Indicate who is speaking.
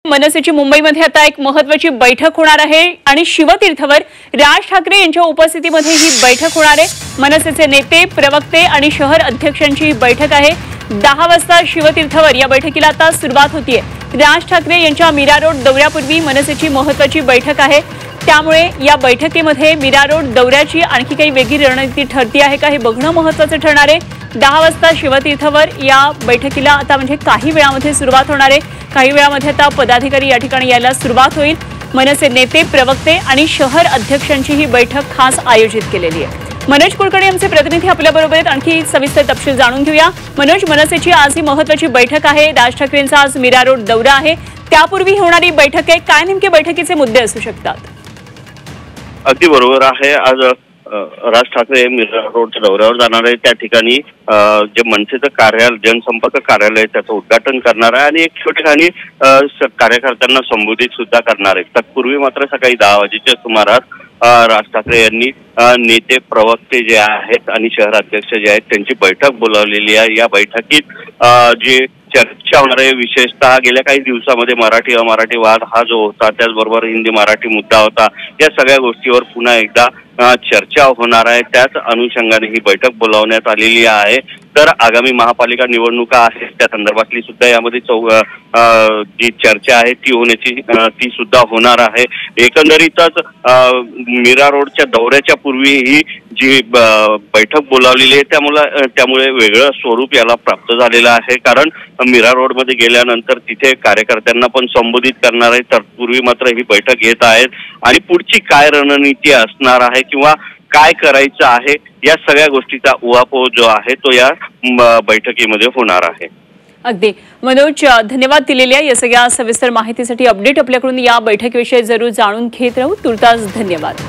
Speaker 1: मनसेची मुंबईमध्ये आता एक महत्त्वाची बैठक होणार आहे आणि शिवतीर्थवर राज ठाकरे यांच्या उपस्थितीमध्ये ही बैठक होणार आहे। मनसेचे नेते, प्रवक्ते आणि शहर अध्यक्षांची ही बैठक आहे। 10 वाजता शिवतीर्थवर या बैठकीला आता सुरुवात होतीये। राज ठाकरे यांच्या मीरा रोड दौऱ्यापूर्वी मनसेची महत्त्वाची बैठक आहे, त्यामुळे या बैठकीमध्ये मीरा रोड दौऱ्याची आणखी काही वेगळी रणनीती ठरती आहे का हे बघणं महत्त्वाचं ठरणार आहे। 10 वाजता शिवतीर्थवर या बैठकीला आता म्हणजे काही वेळामध्ये सुरुवात होणार आहे। काही वेळामध्ये आता पदाधिकारी या ठिकाणी यायला सुरुवात होईल। मनसे नेते, प्रवक्ते आणि शहर अध्यक्षांची ही बैठक खास आयोजित केलेली आहे। मनोज कुलकर्णी आमचे प्रतिनिधी आपल्या बरोबर आहेत, आणखी सविस्तर तपशील जाणून घेऊया। मनोज, मनसेची आज ही महत्त्वाची बैठक आहे। राज ठाकरेंचा आज मीरा रोड दौरा आहे, त्यापूर्वी होणारी बैठक आहे, काय नेमके बैठकीचे मुद्दे असू शकतात?
Speaker 2: अगदी बरोबर आहे। आज राज ठाकरे मीरा रोडच्या दौऱ्यावर जाणार आहे। त्या ठिकाणी जे मनसेचं कार्यालय, जनसंपर्क कार्यालय त्याचं उद्घाटन करणार आहे आणि एक ठिकाणी कार्यकर्त्यांना संबोधित सुद्धा करणार आहे। तत्पूर्वी मात्र सकाळी 10 वाजेच्या सुमारास राज ठाकरे यांनी नेते, प्रवक्ते जे आहेत आणि शहर अध्यक्ष जे आहेत त्यांची बैठक बोलावलेली आहे। या बैठकीत जे चर्चा होणार आहे, विशेषतः गेल्या काही दिवसामध्ये मराठी अमराठी वाद हा जो होता, त्याचबरोबर हिंदी मराठी मुद्दा होता, या सगळ्या गोष्टीवर पुन्हा एकदा चर्चा होणार आहे। त्याच अनुषंगाने ही बैठक बोलावण्यात आलेली आहे। तर आगामी महापालिका निवडणुका आहेत त्या संदर्भातली सुद्धा यामध्ये जी चर्चा आहे ती सुद्धा होणार आहे। एकंदरीतच मीरा रोडच्या दौऱ्याच्या पूर्वी ही जी बैठक बोलावलेली आहे त्यामुळे वेगळं स्वरूप याला प्राप्त झालेलं आहे। कारण मीरा रोडमध्ये गेल्यानंतर तिथे कार्यकर्त्यांना पण संबोधित करणार आहे। तत्पूर्वी मात्र ही बैठक घेत आहेत आणि पुढची काय रणनीती असणार आहे किंवा काय करायचं आहे या सगळ्या गोष्टीचा उहापोह जो आहे तो या बैठकीमध्ये होणार आहे।
Speaker 1: अगदी मनोज, धन्यवाद दिलेल्या या सगळ्या सविस्तर माहितीसाठी। अपडेट आपल्याकडून या बैठकीविषयी जरूर जाणून घेत राहू। तुर्तास धन्यवाद।